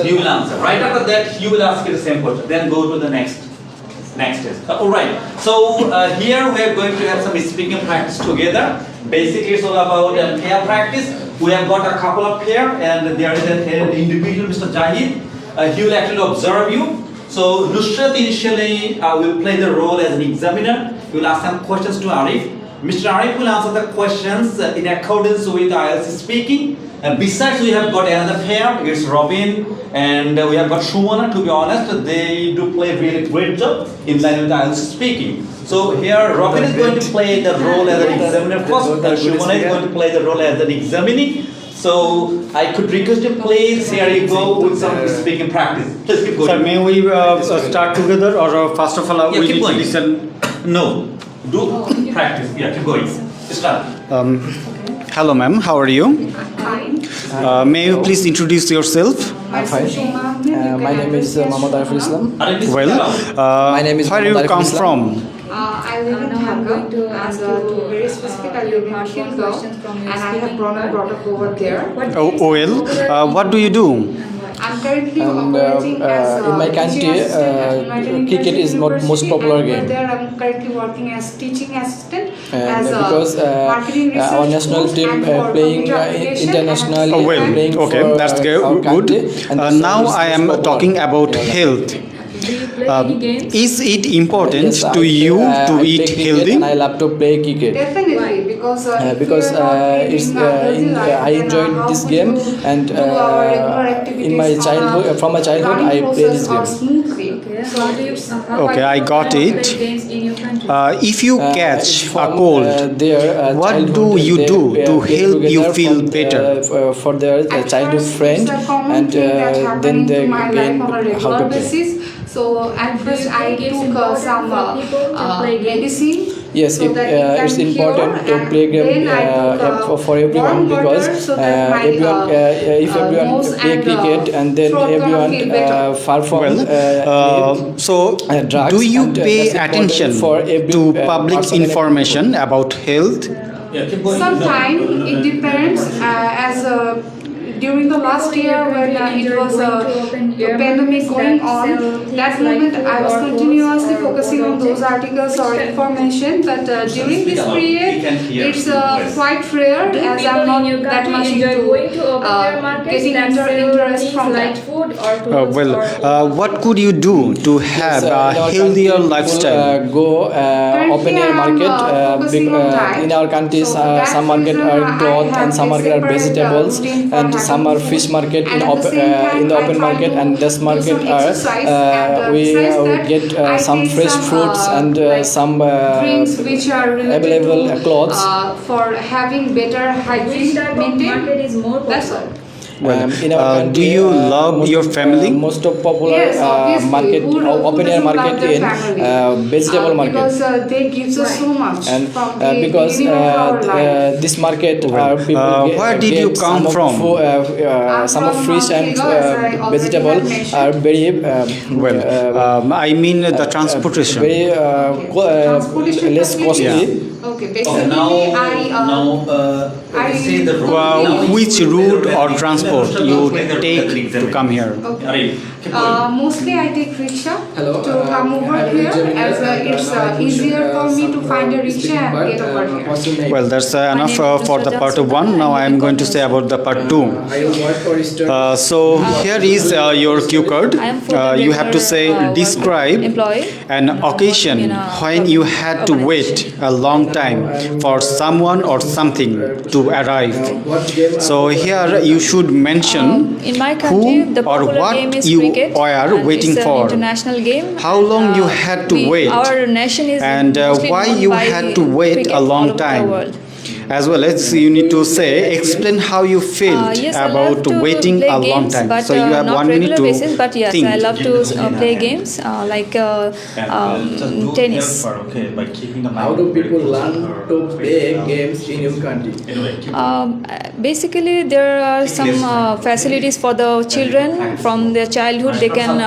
You will answer. Right after that, you will ask you the same question. Then go to the next test. All right. So here we are going to have some speaking practice together. Basically, it's all about pair practice. We have got a couple of pair, and there is an individual, Mr. Jahid. He will actually observe you. So Nusrat initially will play the role as an examiner. He will ask some questions to Arif. Mr. Arif will answer the questions in accordance with IELTS speaking. And besides, we have got another pair. It's Robin and we have got Shumana. To be honest, they do play a really great job in line with IELTS speaking. So here, Robin is going to play the role as an examiner first, and Shumana is going to play the role as an examinee. So I could request you, please, here you go with some speaking practice. Please keep going. Sir, may we start together, or first of all, we need to listen? No, do practice. Yeah, keep going. Start. Hello, ma'am. How are you? Fine. May you please introduce yourself? I'm fine. My name is Mohammad Ariful Islam. Well, My name is where do you Mohammad come Ariful from? I live in Dhaka, and to be very specific, I live in Hilgo, and I have brought up over there. Oh, well, what do you do? I'm currently operating as in my country, cricket is not most popular game. There, I'm currently working as teaching assistant, And as because marketing research our national coach, team and for playing computer application internationally, Oh, well, playing okay, for that's our good. country, and that's Now why I it's am popular. talking about health. Do you play any games? Is it important Yes, to you I to play eat cricket healthy? and I love to play cricket. Definitely, because Because I enjoyed this game, and in my childhood, from my childhood, I play this game. Smoothly. Okay. How do you? Okay, I got play it. games in your country? If you catch a From cold, their what childhood, do you they, do to get help you together feel from, better? For their childhood friend, and then they gain how to play. So at first I took some medicine. Yes, so that it it's can important cure, to play game and then I took, for everyone, warm water because so that my, everyone, if everyone nose play and, cricket, and then throat gonna everyone feel better. far from So, drugs, do you and pay that's important attention for every to public person in a information about health? Yeah, keep going. Sometimes it depends. As during the last year when it was the pandemic going on, that moment I was continuously focusing on those articles or information. But during this period, it's quite rare, as I'm not that much into getting interest from that. Food or What could you do to have Yes, a in our healthier country, lifestyle? people, go open air I'm, market. focusing on diet. In our countries, So for that some market reason, are I cloth, have and some a market are separate, vegetables, routine for and some are having fish food. market And in at the same time, the I open try market, to and this do market some exercise, and we besides that, get I some take fresh some, fruits and like some drinks which are related available to clothes. for having better hygiene Which type of maintained. market is more That's popular? all. In our country, do you love your family? Most of popular Yes, obviously. market, Who open air doesn't love market their in family? vegetable market. Because they gives us so much And from the because beginning of our life. this market people where did you get come from? some of from fish and Hilgo, as I already vegetable have mentioned. are very I mean the transportation. very Transportation less facilities? costly. Okay, Okay, basically now say the route. Which route or transport you take to come here? Okay. Mostly I take rickshaw Hello, to come over here, as it's easier for me to find a rickshaw and get over here. Well, that's enough for the part 1. Now I am going to say about the part 2. So here is your cue card. You have to say describe an occasion when you had to wait a long time for someone or something to arrive. So here you should mention In my country, who the or popular what game is you cricket. are and waiting it's for. an international game. How long you had to wait, Our nation is and mostly why known you by had to wait cricket a all long over the time. world. As well as you need to say, explain how you felt Yes, I love about to waiting play a long games, time. but So you have not 1 minute regular to basis. But yes, think. I love to play games like tennis. Okay, by keeping the How do people learn to play games in your country? Basically, there are some facilities for the children from their childhood. They can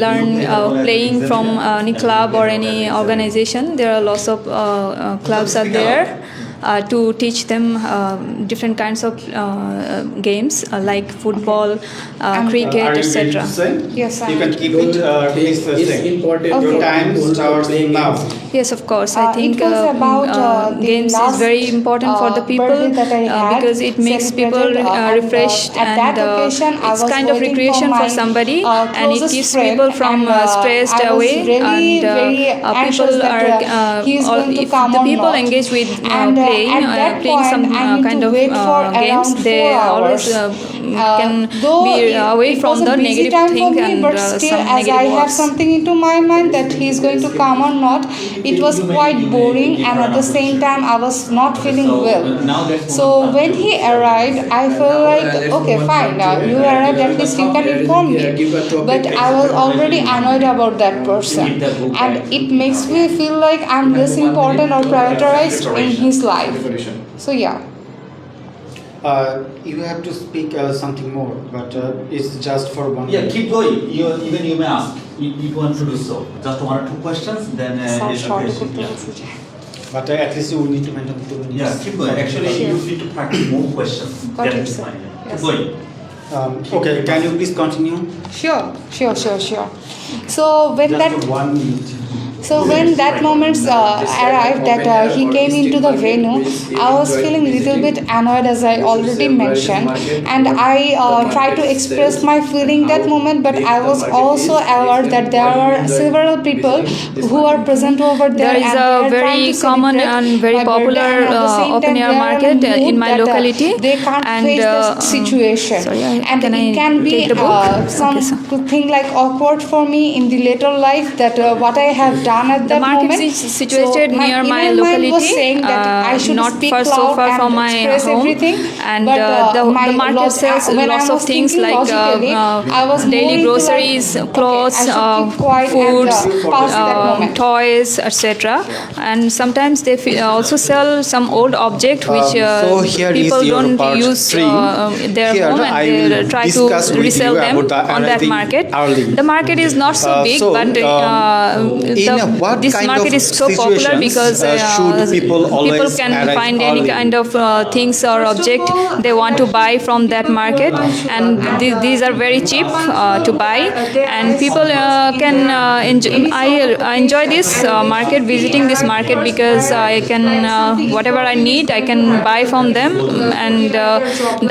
learn playing from any club or any organization. There are lots of clubs are there. to teach them different kinds of games like football, cricket, Are you ready etc. to say? Yes, You I can am. keep it. Please It's say. important. Your Okay. time starts now. Yes, of course. I think It was about the games is last, very important for the people birthday that I had because it makes people celebrated, and, refreshed, at that and occasion, I it's was kind of waiting recreation for for my, somebody, and it closest keeps friend, people from and, stressed I was away. really And very anxious people that, are he is or going to if come the or people not. engage with And playing at that playing point, some I need kind to of wait for games, around they 4 always hours. can Though be away it from was a the busy negative time for things me, and but still, some as I negative have words. something into my mind that he is going to come or not, it was quite boring, and at the same time, I was not feeling well. So when he arrived, I felt like, okay, fine, you arrived, at least you can inform me. But I was already annoyed about that person, and it makes me feel like I'm less important or prioritized in his life. So yeah. You have to speak something more, but it's just for one. Yeah, keep going. Even you may ask if you want to do so. Just one or two questions, then it's okay. Yeah. But at least you will need to maintain 2 minutes. Yeah, keep going. Actually, you need to practice more questions. Got That it, is sir. fine. Keep Yes. going. Okay, can you please continue? Sure. So when Just that for 1 minute. So when that moment arrived that he came into the venue, I was feeling a little bit annoyed, as I already mentioned, and I tried to express my feeling that moment, but I was also aware that there are several people who are present over there. There is and they a are trying very to common celebrate and very my birthday, popular and at the same open time air they are market in a in mood my that, locality, they can't and face the situation, sorry, and can it I can be take the book? something like awkward for me in the later life that what I have done at The that market moment. is situated So near my inner mind was locality, saying that I should not speak far so loud far and from my express home, everything, and but the market sells when I lots of was things thinking like logically, I was more daily into groceries, like, clothes, okay, I should keep quiet foods, and pass that moment. toys, etc. And sometimes they also sell some old object which So here is people your don't part use 3. their Here home, I and will they try to discuss with resell you them about the on that arriving market. early. The market is not so big, So, but what this kind market of is so popular situations, because should people always can arrive find any early? kind of things or object they want to buy from that market, and these are very cheap to buy, and people can enjoy. I enjoy this market, visiting this market, because I can whatever I need I can buy from them, and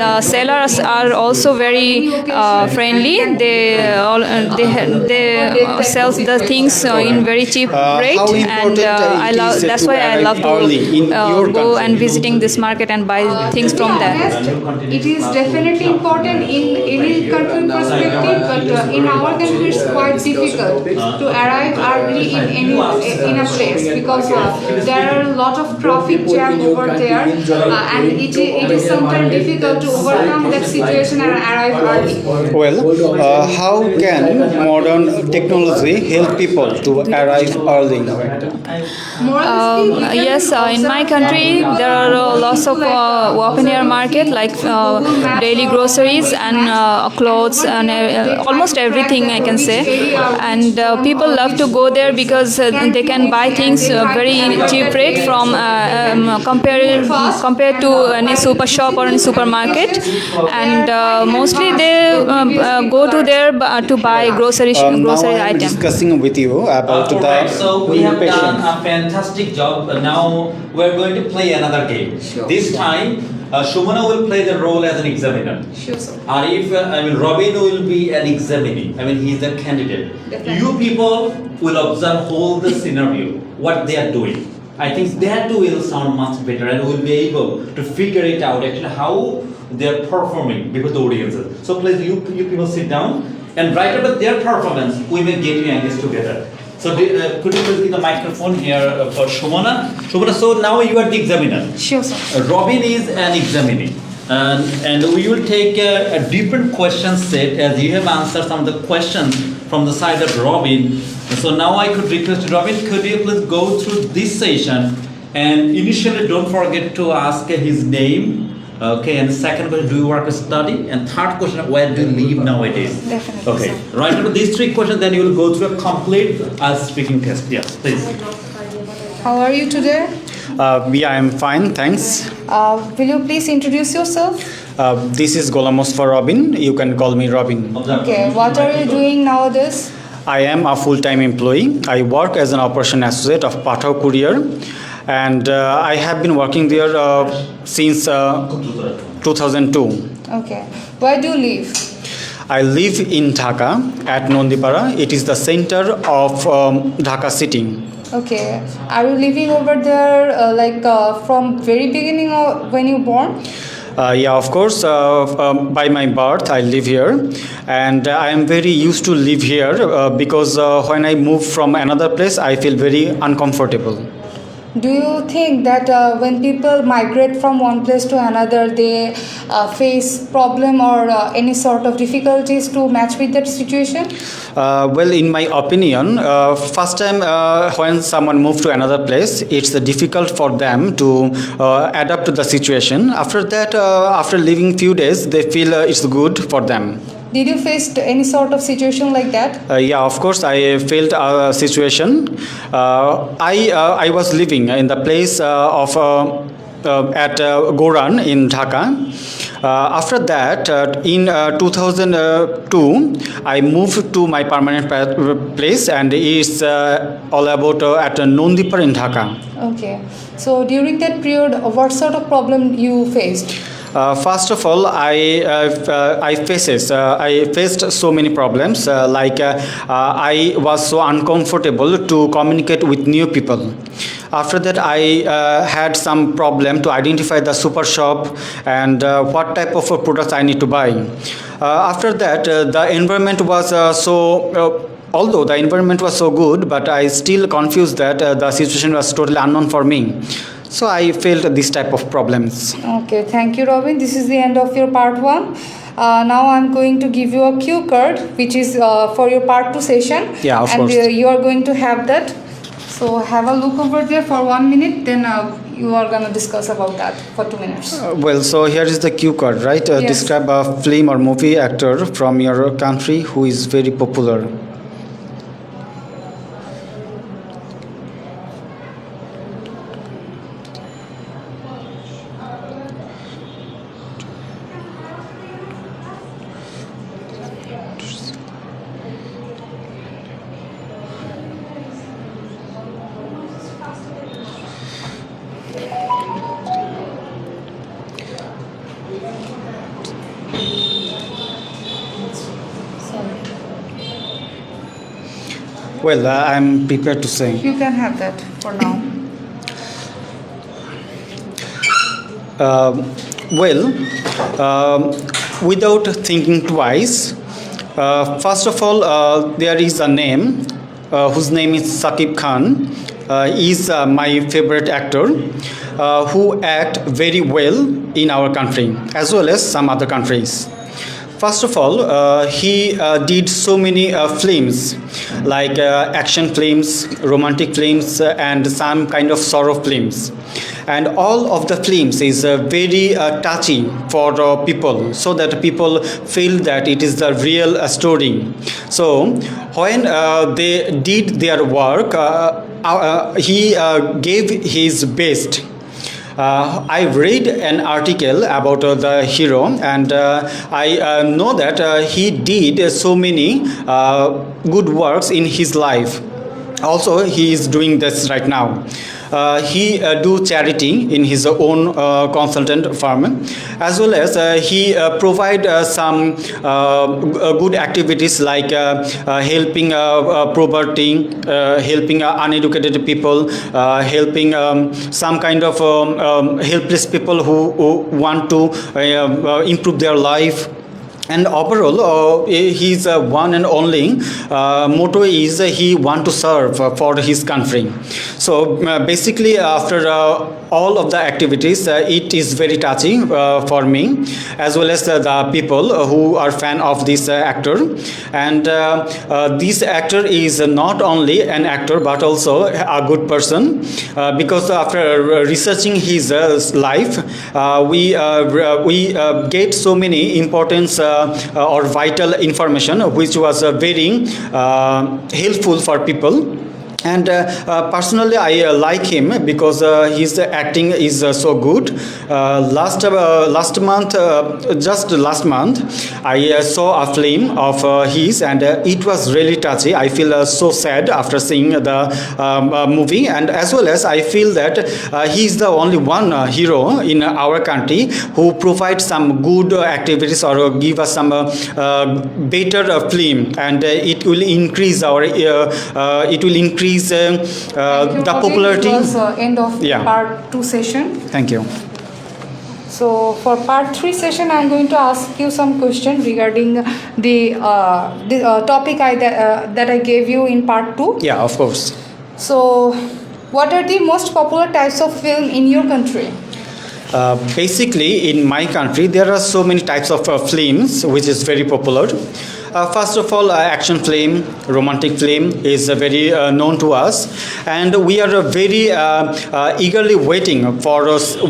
the sellers are also very friendly. They sell the things in very cheap rate, how and important I it love. is That's to why I arrive love to early in your go country? and visiting this market and buy things from To be there. honest, it is definitely important in any country perspective, but in our country it's quite difficult to arrive early in a place, because there are a lot of traffic jam over there, and it is sometimes difficult to overcome that situation and arrive early. Well, how can modern technology help people to arrive early? Yes, in my country there are lots of open air market like daily groceries and clothes and almost everything I can say, and people love to go there because they can buy things very cheap rate from compared to any super shop or any supermarket, and mostly they go to there to buy grocery Now I am items. discussing with you about Alright, the so we have done patients. a fantastic job. Now we're going to play another game. This time, Shumana will play the role as an examiner. Sure, sir. Arif, Robin will be an examinee. He's the candidate. Definitely. You people will observe whole the scenario, what they are doing. I think that will sound much better, and we'll be able to figure it out actually how they are performing before the audiences. So please, you people sit down, and right after their performance, we will get you engaged together. So could you please give the microphone here for Shumana? Shumana, so now you are the examiner. Sure, sir. Robin is an examinee, and we will take a different question set as you have answered some of the questions from the side of Robin. So now I could request Robin, could you please go through this session, and initially don't forget to ask his name. Okay, and the second question, do you work or study? And third question, where do you live nowadays? Definitely, Okay, sir. right after these three questions, then you will go through a complete speaking test. Yes, please. How are you today? Yeah, I'm fine, thanks. Will you please introduce yourself? This is Golamos for Robin. You can call me Robin. Okay, what are you doing nowadays? I am a full-time employee. I work as an operation associate of Pathao Courier, and I have been working there since 2002. Okay, where do you live? I live in Dhaka at Nondipara. It is the center of Dhaka city. Okay, are you living over there from very beginning or when you born? Yeah, of course. By my birth, I live here, and I am very used to live here because when I move from another place, I feel very uncomfortable. Do you think that when people migrate from one place to another, they face problem or any sort of difficulties to match with that situation? Well, in my opinion, first time when someone moves to another place, it's difficult for them to adapt to the situation. After that, after living few days, they feel it's good for them. Did you face any sort of situation like that? Yeah, of course, I felt a situation. I was living in the place at Goran in Dhaka. After that, in 2002, I moved to my permanent place, and it's all about at Nondipar in Dhaka. Okay. So during that period, what sort of problem you faced? First of all, I faced so many problems. I was so uncomfortable to communicate with new people. After that, I had some problem to identify the super shop and what type of products I need to buy. After that, the environment was although the environment was so good, but I still confused that the situation was totally unknown for me. So I felt this type of problems. Okay, thank you, Robin. This is the end of your part 1. Now I'm going to give you a cue card, which is for your part 2 session. Yeah, of course. And you are going to have that. So have a look over there for 1 minute, then you are going to discuss about that for 2 minutes. Well, so here is the cue card, right? Yes. Describe a film or movie actor from your country who is very popular. Well, I'm prepared to say. You can have that for now. Without thinking twice, first of all, there is a name whose name is Saqib Khan. He is my favorite actor who act very well in our country as well as some other countries. First of all, he did so many films like action films, romantic films, and some kind of sorrow films. And all of the films is very touching for people, so that people feel that it is the real story. So when they did their work, he gave his best. I read an article about the hero, and I know that he did so many good works in his life. Also, he is doing this right now. He do charity in his own consultant firm, as well as he provide some good activities like helping poverty, helping uneducated people, helping some kind of helpless people who want to improve their life. And overall, his one and only motto is he want to serve for his country. So basically, after all of the activities, it is very touching for me, as well as the people who are fan of this actor. And this actor is not only an actor but also a good person, because after researching his life, we get so many importance or vital information which was very helpful for people. And personally, I like him because his acting is so good. Last month, just last month, I saw a film of his, and it was really touchy. I feel so sad after seeing the movie, and as well as I feel that he is the only one hero in our country who provides some good activities or give us some better film, and it will increase the popularity. It was end of Yeah. part 2 session. Thank you. So for part 3 session, I'm going to ask you some question regarding the topic that I gave you in part 2. Yeah, of course. So what are the most popular types of film in your country? Basically, in my country, there are so many types of films which is very popular. First of all, action film, romantic film is very known to us, and we are very eagerly waiting for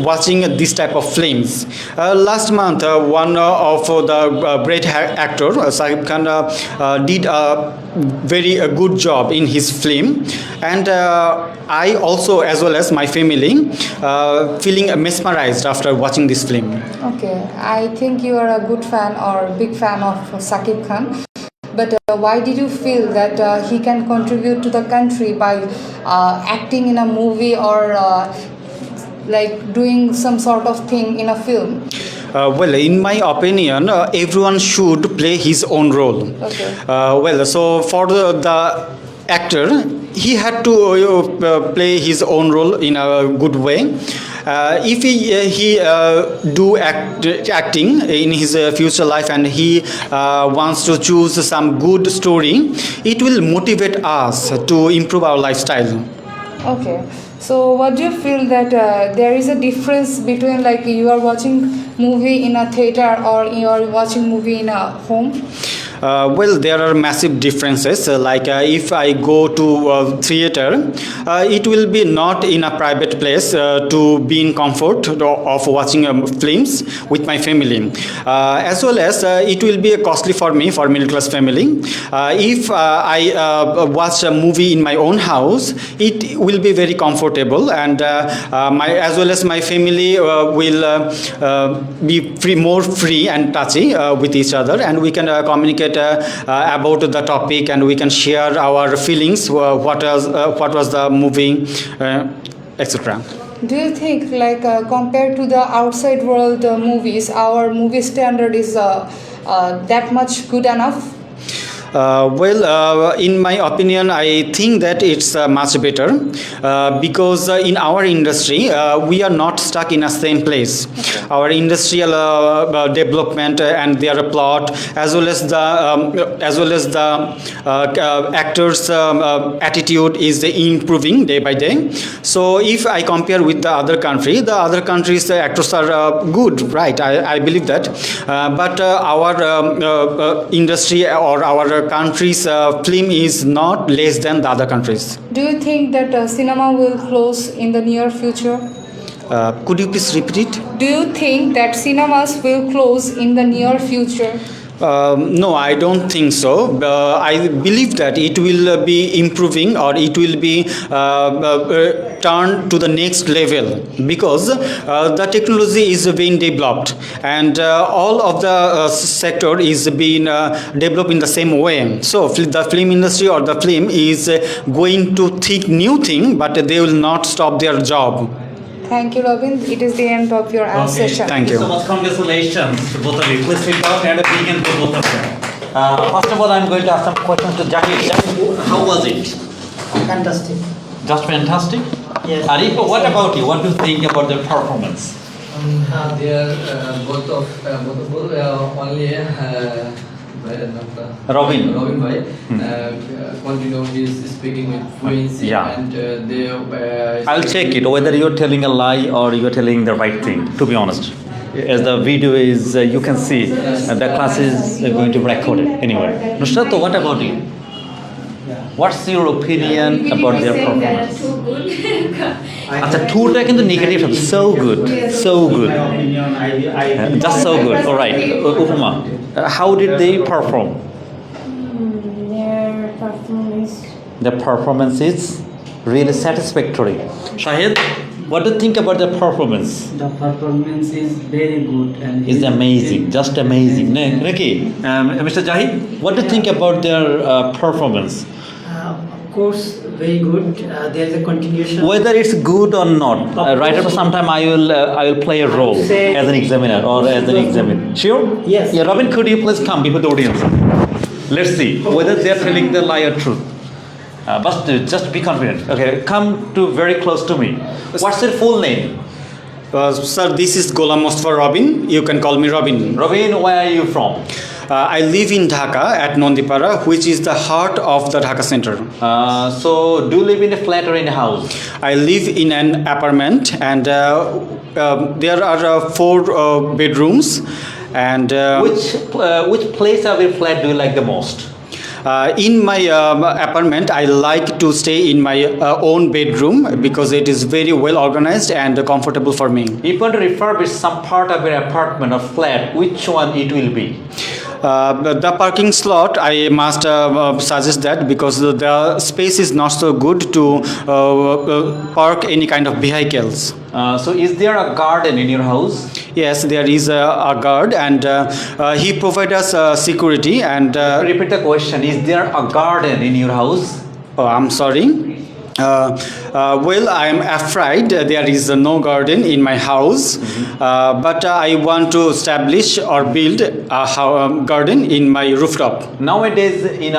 watching this type of films. Last month, one of the great actor, Sahib Khan, did a very good job in his film, and I also, as well as my family, feeling mesmerized after watching this film. Okay, I think you are a good fan or big fan of Saqib Khan. But why did you feel that he can contribute to the country by acting in a movie or like doing some sort of thing in a film? Well, in my opinion, everyone should play his own role. Okay. So for the actor, he had to play his own role in a good way. If he do acting in his future life, and he wants to choose some good story, it will motivate us to improve our lifestyle. Okay. So what do you feel that there is a difference between like you are watching movie in a theater or you are watching movie in a home? There are massive differences. If I go to theater, it will be not in a private place to be in comfort of watching films with my family. As well as it will be costly for me, for middle class family. If I watch a movie in my own house, it will be very comfortable, and as well as my family will be more free and touchy with each other, and we can communicate about the topic, and we can share our feelings, what was the movie, etc. Do you think like compared to the outside world movies, our movie standard is that much good enough? In my opinion, I think that it's much better because in our industry, we are not stuck in a same place. Okay. Our industrial development and their plot, as well as the actors' attitude is improving day by day. So if I compare with the other countries' actors are good, right? I believe that, but our industry or our country's film is not less than the other countries. Do you think that cinema will close in the near future? Could you please repeat it? Do you think that cinemas will close in the near future? No, I don't think so. I believe that it will be improving, or it will be turned to the next level, because the technology is being developed, and all of the sector is being developed in the same way. So the film industry or the film is going to think new thing, but they will not stop their job. Thank you, Robin. It is the end of your session. Thank you So much. Congratulations to both of you. Please sit down and a big hand to both of them. First of all, I'm going to ask some questions to Jackie. Jackie, how was it? Fantastic. Just fantastic? Yes. Arif, what about you? What do you think about the performance? They are both only Robin bhai continue his speaking with fluency, Yeah. and they I'll check it whether you're telling a lie or you're telling the right thing, to be honest. As the video is, you can see the class is going to be recorded anyway. Nusrat, what about you? What's your opinion about their performance? আচ্ছা টুটা কিন্তু negative হবে so good just so good. All right, Upma, how did they perform? Their performance The performance is really satisfactory. Shahid, what do you think about the performance? The performance is very good and It's amazing, just amazing. Ricky, Mr. Jahid, what do you think about their performance? of course very good. There is a continuation. Whether it's good or not, right after some time I will play a role say- as an examiner or as an examiner. Sure? Yes. Yeah, Robin, could you please come before the audience? Let's see whether they are telling the lie or truth. But just be confident. Okay, come to very close to me. What's your full name? Sir, this is Golam Mustafa Robin. You can call me Robin. Robin, where are you from? I live in Dhaka at Nondipara, which is the heart of the Dhaka center. So, do you live in a flat or in a house? I live in an apartment, and there are 4 bedrooms. And Which place of your flat do you like the most? in my apartment, I like to stay in my own bedroom because it is very well organized and comfortable for me. If you want to refurbish some part of your apartment or flat, which one it will be? The parking slot, I must suggest that because the space is not so good to park any kind of vehicles. So, is there a garden in your house? Yes, there is a guard, and he provides us security. And Repeat the question. Is there a garden in your house? oh, I'm sorry. Well, I am afraid there is no garden in my house, but I want to establish or build a garden in my rooftop. Nowadays, in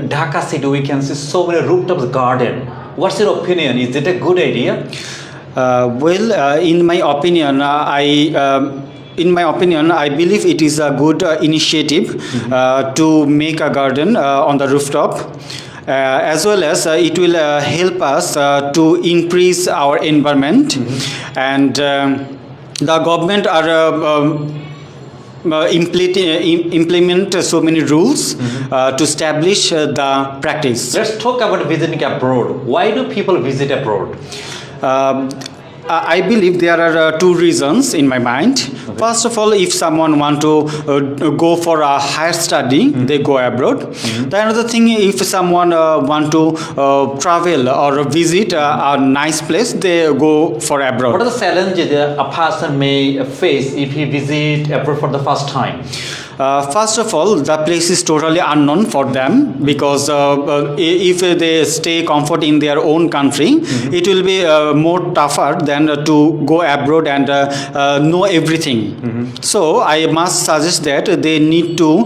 Dhaka city, we can see so many rooftops garden. What's your opinion? Is it a good idea? Well, in my opinion, I believe it is a good initiative to make a garden on the rooftop. As well as it will help us to increase our environment, and the government are implement so many rules to establish the practice. Let's talk about visiting abroad. Why do people visit abroad? I believe there are 2 reasons in my mind. First of all, if someone want to go for a higher study, they go abroad. The another thing, if someone want to travel or visit a nice place, they go for abroad. What are the challenges a person may face if he visit abroad for the first time? First of all, the place is totally unknown for them because if they stay comfort in their own country, it will be more tougher than to go abroad and know everything. So I must suggest that they need to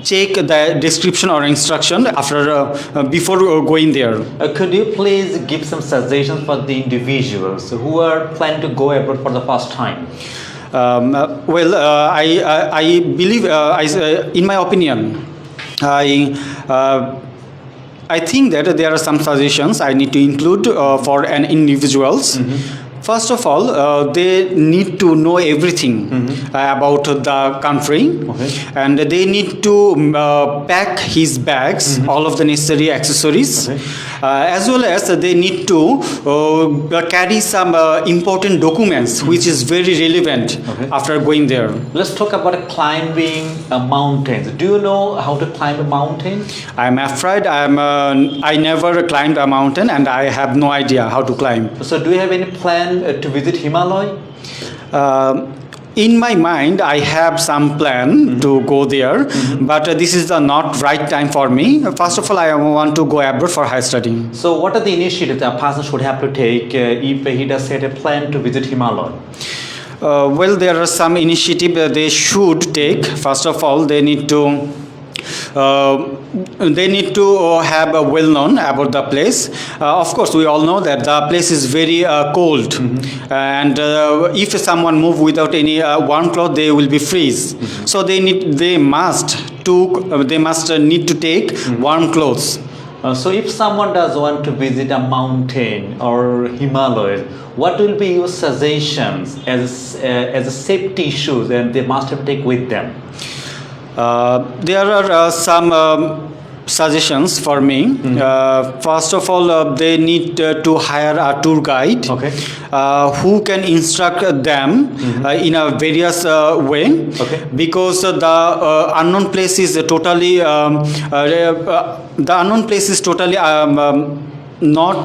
check the description or instruction after before going there. Could you please give some suggestions for the individuals who are planning to go abroad for the first time? Well, I believe, in my opinion, I think that there are some suggestions I need to include for an individuals. First of all, they need to know everything about the country, and they need to pack his bags, all of the necessary accessories, as well as they need to carry some important documents which is very relevant after going there. Let's talk about climbing mountains. Do you know how to climb a mountain? I'm afraid I never climbed a mountain and I have no idea how to climb. So, do you have any plan to visit Himalaya? In my mind, I have some plan to go there, but this is the not right time for me. First of all, I want to go abroad for higher studying. So, what are the initiatives a person should have to take if he does set a plan to visit Himalaya? Well, there are some initiatives they should take. First of all, they need to have a well known about the place. Of course, we all know that the place is very cold, and if someone move without any warm cloth, they will be freeze. So they must need to take warm clothes. So, if someone does want to visit a mountain or Himalayas, what will be your suggestions as a safety issues and they must have to take with them? There are some suggestions for me. First of all, they need to hire a tour guide who can instruct them in a various way, because the unknown place is totally not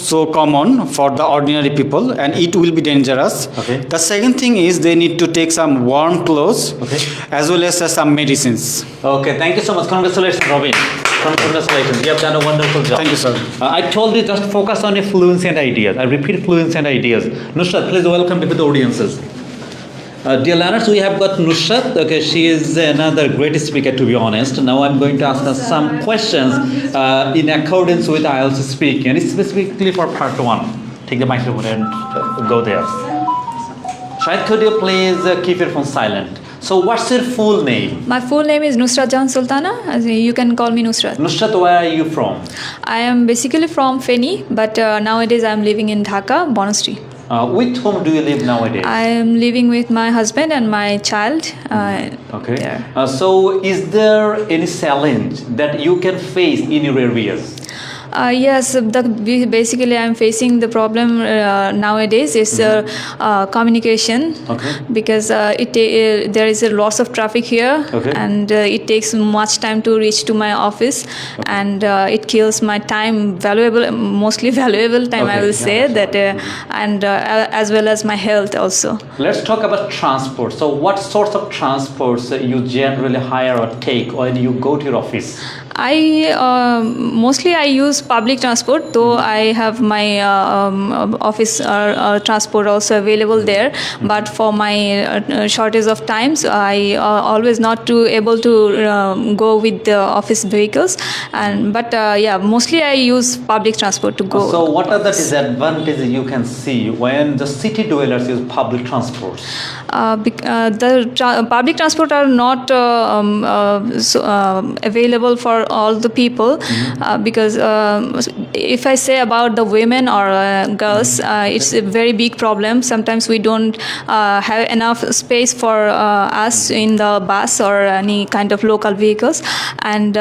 so common for the ordinary people, and it will be dangerous. Okay. The second thing is they need to take some warm clothes, Okay. as well as some medicines. Okay, thank you so much. Congratulations, Robin. Congratulations. You have done a wonderful job. Thank you, sir. I told you just focus on your fluency and ideas. I repeat fluency and ideas. Nusrat, please welcome with the audiences. Dear learners, we have got Nusrat. Okay, she is another great speaker, to be honest. Now I'm going to ask her some questions in accordance with IELTS speaking, and it's specifically for part 1. Take the microphone and go there. Shahid, could you please keep your phone silent? So what's your full name? My full name is Nusrat Jahan Sultana. You can call me Nusrat. Nusrat, where are you from? I am basically from Feni, but nowadays I am living in Dhaka, Bonastri. With whom do you live nowadays? I am living with my husband and my child. Okay. There. So is there any challenge that you can face in your areas? Yes, basically I am facing the problem nowadays is communication, Okay. because there is a loss of traffic here, Okay. and it takes much time to reach to my office, and it kills my time, mostly valuable time, I Okay, will yeah, say that's that, and as well as my health also. Let's talk about transport. So what sorts of transports you generally hire or take when you go to your office? Mostly I use public transport, though I have my office transport also available there. But for my shortage of times, I always not to able to go with the office vehicles. But mostly I use public transport to go. So what are the disadvantages you can see when the city dwellers use public transport? Public transport are not available for all the people, because if I say about the women or girls, it's a very big problem. Sometimes we don't have enough space for us in the bus or any kind of local vehicles, and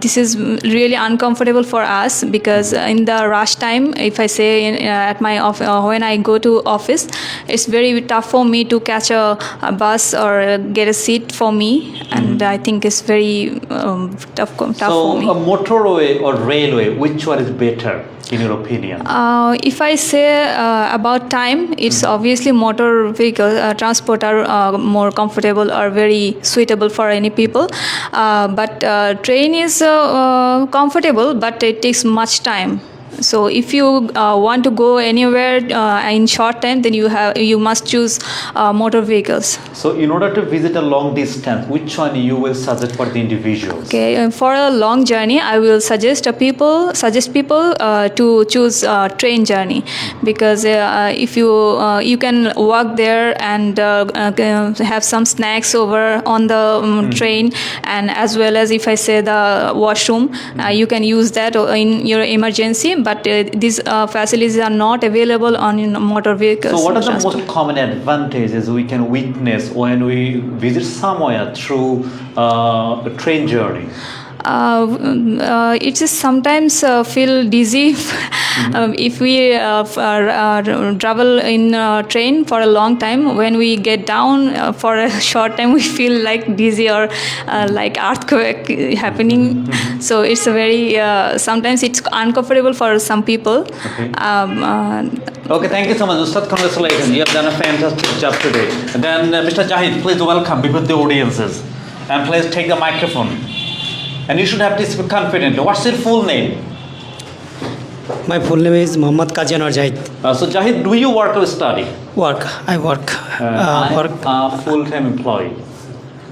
this is really uncomfortable for us, because in the rush time, if I say at my office, when I go to office, it's very tough for me to catch a bus or get a seat for me, and I think it's very tough for me. So a motorway or railway, which one is better in your opinion? If I say about time, it's obviously motor vehicle transport are more comfortable or very suitable for any people. But train is comfortable, but it takes much time. So if you want to go anywhere in short time, then you must choose motor vehicles. So in order to visit a long distance, which one you will suggest for the individuals? Okay, for a long journey, I will suggest people to choose train journey, because if you can walk there and have some snacks over on the train, and as well as if I say the washroom, you can use that in your emergency. But these facilities are not available on motor vehicles. So what are the most common advantages we can witness when we visit somewhere through a train journey? It is sometimes feel dizzy if we travel in train for a long time. When we get down for a short time, we feel like dizzy or like earthquake happening. So it's a very sometimes it's uncomfortable for some people. Okay. Okay, thank you so much, Ustad. Congratulations, you have done a fantastic job today. And then Mr. Jahid, please welcome with the audiences, and please take the microphone. And you should have to speak confidently. What's your full name? My full name is Muhammad Kaji Anwar Jahid. So Jahid, do you work or study? I work. I'm a full-time employee.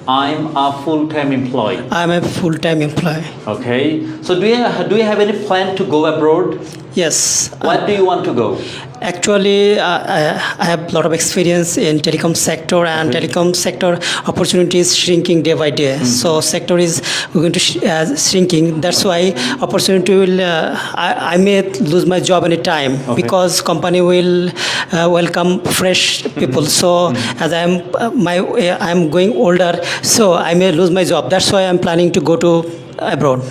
I'm a full-time employee. I'm a full-time employee. Okay. So do you have any plan to go abroad? Yes. What do you want to go? Actually, I have a lot of experience in telecom sector, and telecom sector opportunities shrinking day by day. So sector is going to shrinking. That's why opportunity will. I may lose my job any time, because company will welcome fresh people. So as I'm going older, so I may lose my job. That's why I'm planning to go abroad.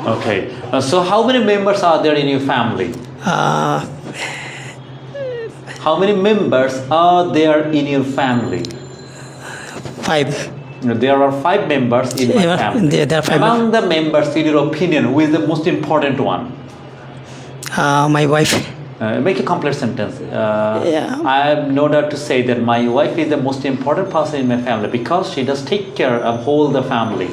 Okay. So how many members are there in your family? How many members are there in your family? 5. There are 5 members in my family. There are 5. Among the members, in your opinion, who is the most important one? My wife. Make a complete sentence. Yeah. I have no doubt to say that my wife is the most important person in my family because she does take care of whole the family.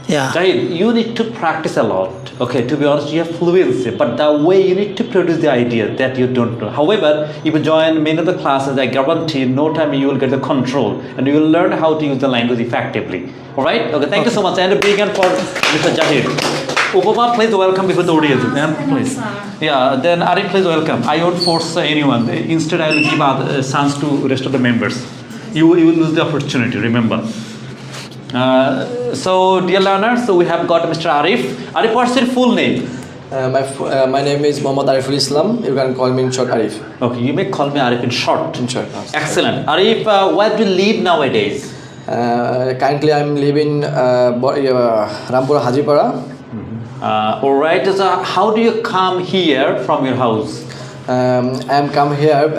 Yeah. Right? You need to practice a lot. Okay, to be honest, you have fluency, but the way you need to produce the idea that you don't know. However, if you join many of the classes, I guarantee in no time you will get the control and you will learn how to use the language effectively. All right? Okay, thank you so much. And a big hand for Mr. Jahir. Upama, please welcome before the audience. Please. Yeah, then Arif, please welcome. I won't force anyone. Instead, I will give a chance to rest of the members. You will lose the opportunity, remember. So, dear learners, so we have got Mr. Arif. Arif, what's your full name? My name is Mohammad Ariful Islam. You can call me in short Arif. Okay, you may call me Arif in short. In short. Excellent. Arif, where do you live nowadays? Currently, I'm living Rampura Hajipara. All right. So, how do you come here from your house? I come here.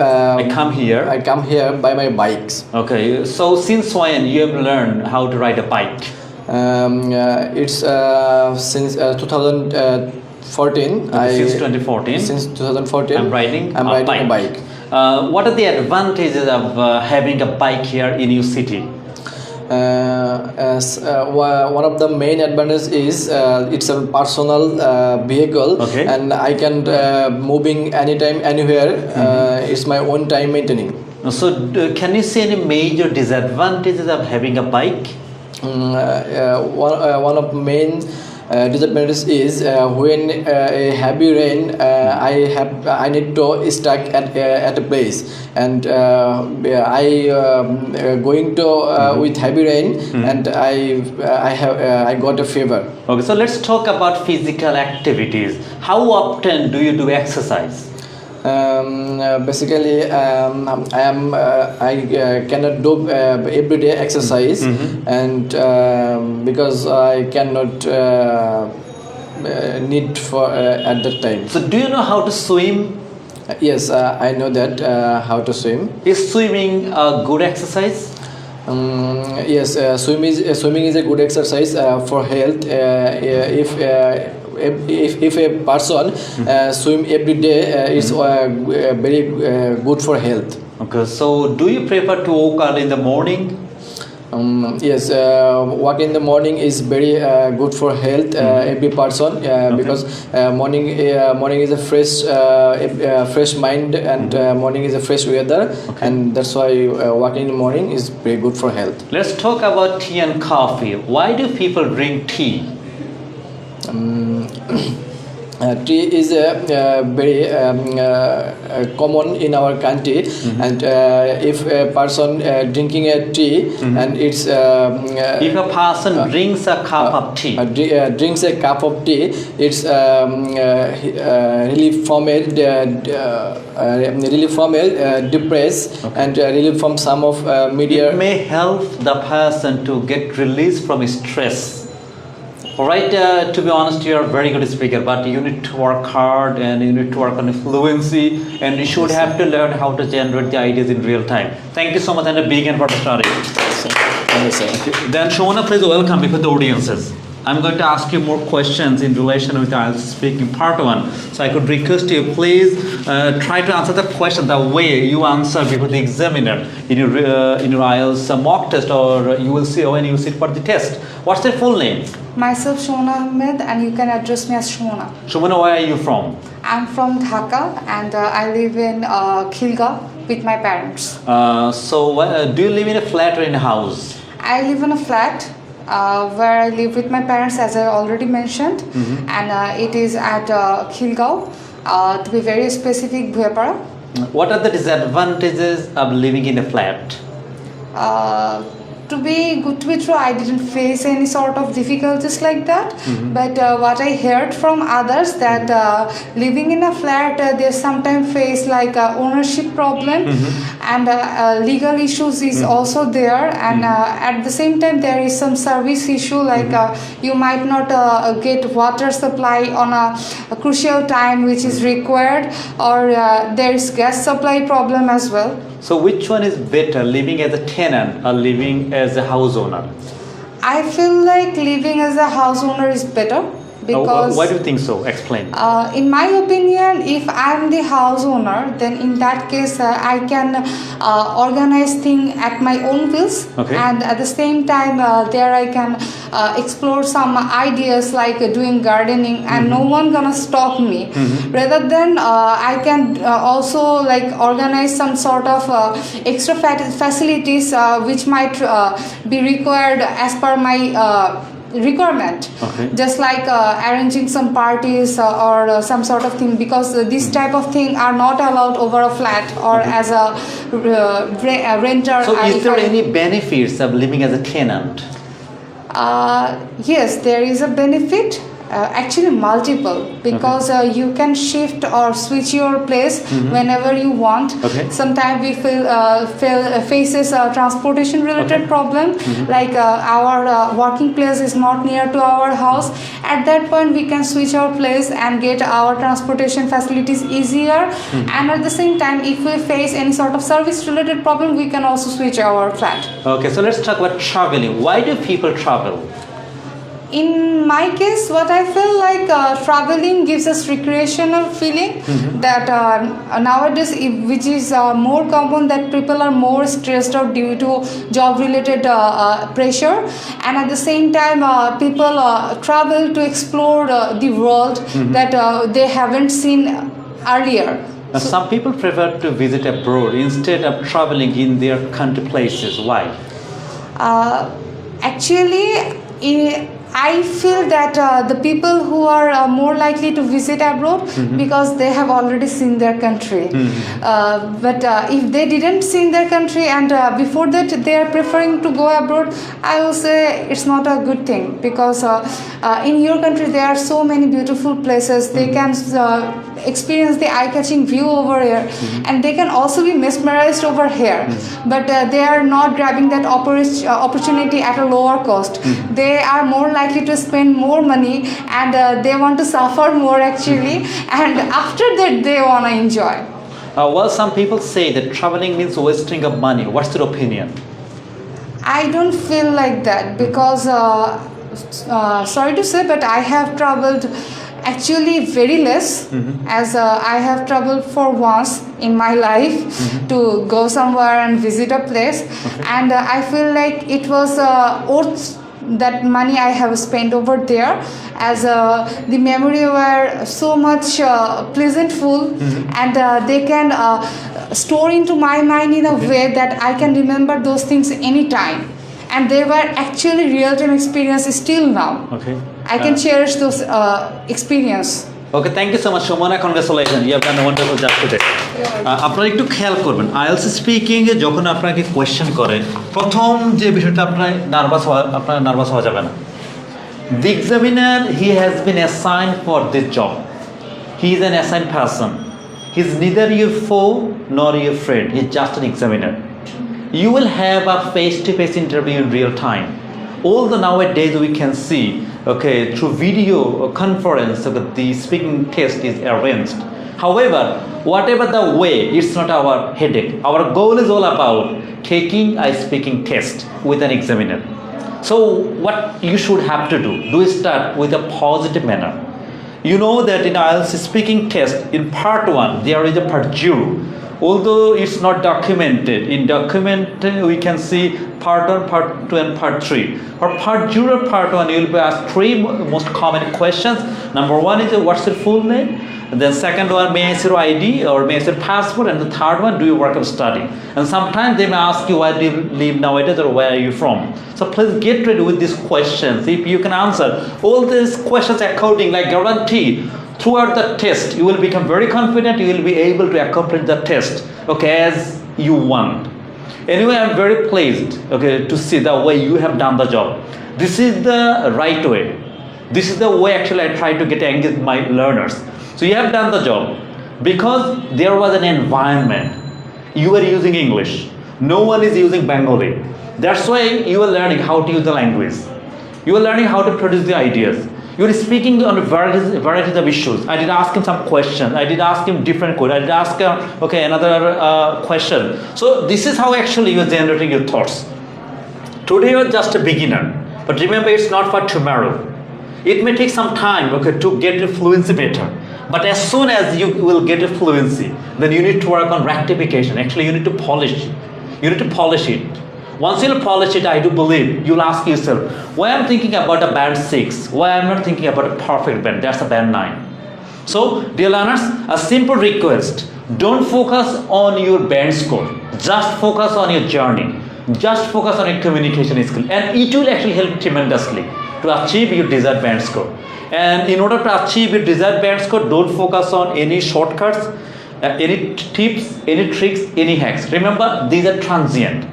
I come here by my bikes. Okay. So, since when you have learned how to ride a bike? It's since 2014. Since 2014. Since 2014. I'm riding a bike. What are the advantages of having a bike here in your city? One of the main advantages is it's a personal vehicle, Okay. and I can moving anytime, anywhere. It's my own time maintaining. So, can you see any major disadvantages of having a bike? One of main disadvantages is when a heavy rain, I need to stuck at a place, and I going to with heavy rain, and I got a fever. Okay, so let's talk about physical activities. How often do you do exercise? Basically, I cannot do everyday exercise, and because I cannot need for at that time. So, do you know how to swim? Yes, I know that how to swim. Is swimming a good exercise? Yes, swimming is a good exercise for health. If a person swim every day, it's very good for health. Okay, so do you prefer to walk early in the morning? Yes, walk in the morning is very good for health. Every person, because morning is a fresh mind, and morning is a fresh weather, and that's why walking in the morning is very good for health. Let's talk about tea and coffee. Why do people drink tea? Tea is very common in our country, and if a person drinking a tea, and it's If a person drinks a cup of tea, drinks a cup of tea, it's relief from a depressed, and relief from some of media. it may help the person to get released from stress. Alright, to be honest, you are a very good speaker, but you need to work hard and you need to work on fluency, and you should have to learn how to generate the ideas in real time. Thank you so much, and a big hand for the story. Then Shona, please welcome before the audiences. I'm going to ask you more questions in relation with IELTS Speaking Part 1. So I could request you, please try to answer the question the way you answer before the examiner in your IELTS mock test, or you will see when you sit for the test. What's your full name? Myself Shona Ahmed, and you can address me as Shona. Shona, where are you from? I'm from Dhaka, and I live in Khilga with my parents. Do you live in a flat or in a house? I live in a flat where I live with my parents, as I already mentioned, and it is at Khilgaon, to be very specific, Bhuepara. What are the disadvantages of living in a flat? To be true, I didn't face any sort of difficulties like that. But what I heard from others, that living in a flat, they sometimes face like ownership problem, and legal issues is also there, and at the same time there is some service issue, like you might not get water supply on a crucial time which is required, or there is gas supply problem as well. So which one is better, living as a tenant or living as a house owner? I feel like living as a house owner is better, because why do you think so? Explain. in my opinion, if I'm the house owner, then in that case I can organize things at my own wills, Okay. and at the same time there I can explore some ideas like doing gardening, and no one gonna stop me. Rather than I can also like organize some sort of extra facilities which might be required as per my requirement. Okay. Just like arranging some parties or some sort of thing, because this type of thing are not allowed over a flat or as a renter. So, is there any benefits of living as a tenant? Yes, there is a benefit. Actually multiple, because you can shift or switch your place whenever you want. Okay. Sometimes we faces a transportation related problem, like our working place is not near to our house. At that point we can switch our place and get our transportation facilities easier, and at the same time if we face any sort of service related problem, we can also switch our flat. Okay, so let's talk about traveling. Why do people travel? In my case, what I feel like traveling gives us recreational feeling that nowadays, which is more common, that people are more stressed out due to job related pressure, and at the same time people travel to explore the world that they haven't seen earlier. Now, some people prefer to visit abroad instead of traveling in their country places. Why? Actually, I feel that the people who are more likely to visit abroad because they have already seen their country. But if they didn't see their country and before that they are preferring to go abroad, I will say it's not a good thing, because in your country there are so many beautiful places. They can experience the eye-catching view over here, and they can also be mesmerized over here. But they are not grabbing that opportunity at a lower cost. They are more likely to spend more money, and they want to suffer more actually, and after that they want to enjoy. Well, some people say that traveling means wasting of money. What's your opinion? I don't feel like that, because sorry to say, but I have traveled actually very less, as I have traveled for once in my life to go somewhere and visit a place, and I feel like it was worth that money I have spent over there, as the memory were so much pleasantful, and they can store into my mind in a way that I can remember those things anytime, and they were actually real-time experience still now. Okay. I can cherish those experience. Okay, thank you so much, Shomana. Congratulations, you have done a wonderful job today. আপনারা একটু খেয়াল করবেন, IELTS speaking এ যখন আপনাকে question করে, প্রথম যে বিষয়টা আপনার নার্ভাস হওয়া যাবে না। The examiner, he has been assigned for this job. He is an assigned person. He is neither your foe nor your friend. He is just an examiner. You will have a face-to-face interview in real time. All the nowadays we can see, okay, through video conference, the speaking test is arranged. However, whatever the way, it's not our headache. Our goal is all about taking a speaking test with an examiner. So what you should have to do is start with a positive manner. You know that in IELTS speaking test, in part 1, there is a part 0. Although it's not documented, in document we can see part 1, part 2 and part 3. For part 0, part 1, you will be asked 3 most common questions. Number 1 is what's your full name? Then second one, may I see your ID or may I see your passport? And the third one, do you work or study? And sometimes they may ask you, where do you live nowadays or where are you from? So please get ready with these questions. If you can answer all these questions according, like guarantee, throughout the test, you will become very confident, you will be able to accomplish the test, okay, as you want. Anyway, I'm very pleased, okay, to see the way you have done the job. This is the right way. This is the way actually I try to get engaged my learners. So you have done the job because there was an environment. You were using English. No one is using Bengali. That's why you are learning how to use the language. You are learning how to produce the ideas. You are speaking on varieties of issues. I did ask him some questions. I did ask him different questions. I did ask him, okay, another question. So this is how actually you are generating your thoughts. Today you are just a beginner. But remember, it's not for tomorrow. It may take some time, okay, to get your fluency better. But as soon as you will get your fluency, then you need to work on rectification. Actually, you need to polish it. You need to polish it. Once you'll polish it, I do believe you'll ask yourself, why I'm thinking about a band 6? Why I'm not thinking about a perfect band? That's a band 9. So, dear learners, a simple request. Don't focus on your band score. Just focus on your journey. Just focus on your communication skill. And it will actually help tremendously to achieve your desired band score. And in order to achieve your desired band score, don't focus on any shortcuts, any tips, any tricks, any hacks. Remember, these are transient.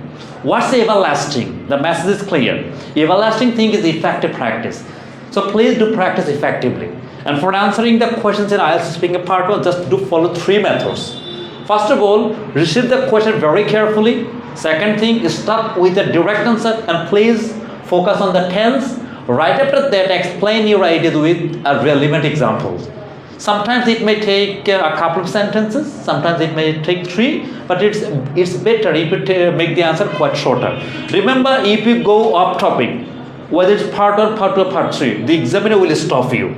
What's everlasting? The message is clear. Everlasting thing is effective practice. So please do practice effectively. And for answering the questions in IELTS Speaking Part 1, just do follow 3 methods. First of all, receive the question very carefully. Second thing is start with a direct answer and please focus on the tense. Right after that, explain your ideas with relevant examples. Sometimes it may take a couple of sentences, sometimes it may take 3, but it's better if you make the answer quite shorter. Remember, if you go off topic, whether it's part 1, part 2, or part 3, the examiner will stop you.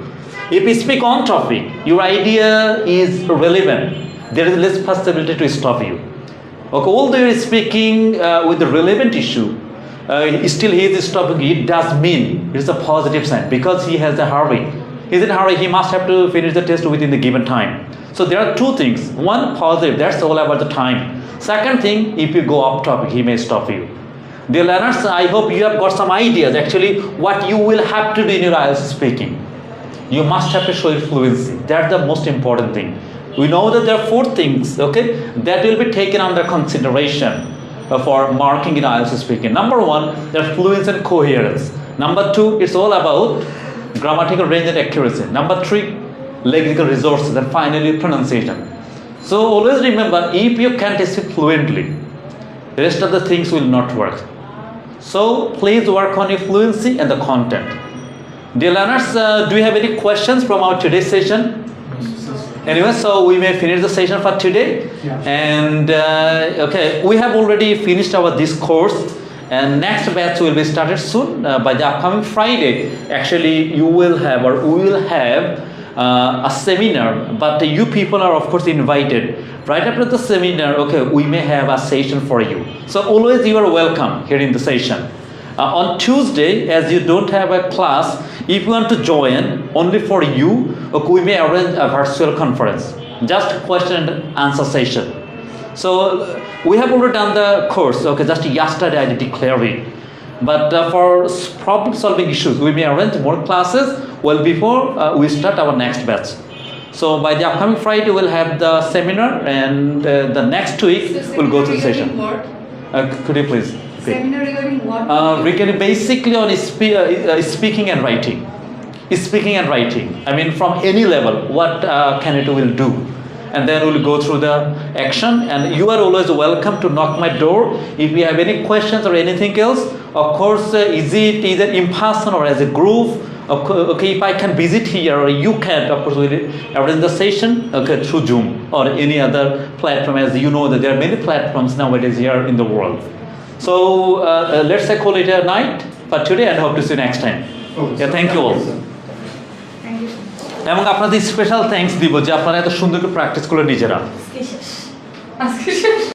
If you speak on topic, your idea is relevant, there is less possibility to stop you. Okay, although you are speaking with the relevant issue, still he is stopping. It does mean it is a positive sign because he has a hurry. He's in a hurry. He must have to finish the test within the given time. So there are 2 things. One, positive. That's all about the time. Second thing, if you go off topic, he may stop you. Dear learners, I hope you have got some ideas. Actually, what you will have to do in your IELTS speaking, you must have to show your fluency. That's the most important thing. We know that there are 4 things, okay, that will be taken under consideration for marking in IELTS speaking. Number 1, there's fluency and coherence. Number 2, it's all about grammatical range and accuracy. Number 3, lexical resources, and finally pronunciation. So always remember, if you can't speak fluently, the rest of the things will not work. So please work on your fluency and the content. Dear learners, do you have any questions from our today's session? Anyway, so we may finish the session for today. And okay, we have already finished this course. And next batch will be started soon by the upcoming Friday. Actually, you will have or we will have a seminar, but you people are of course invited. Right after the seminar, okay, we may have a session for you. So always you are welcome here in the session. On Tuesday, as you don't have a class, if you want to join only for you, okay, we may arrange a virtual conference, just question and answer session. So we have already done the course, okay, just yesterday I did declare it. But for problem solving issues, we may arrange more classes well before we start our next batch. So by the upcoming Friday, we'll have the seminar and the next week we'll go to the session. Could you please? Seminar regarding what? Regarding basically on speaking and writing. Speaking and writing. I mean from any level, what candidate will do. And then we'll go through the action, and you are always welcome to knock my door if you have any questions or anything else. Of course, is it either in person or as a group? Okay, if I can visit here or you can't, of course we'll arrange the session, okay, through Zoom or any other platform. As you know that there are many platforms nowadays here in the world. So let's say call it a night for today and hope to see you next time. Yeah, thank you all. এবং আপনাদের special thanks দিব যে আপনারা এত সুন্দর করে practice করে নিজেরা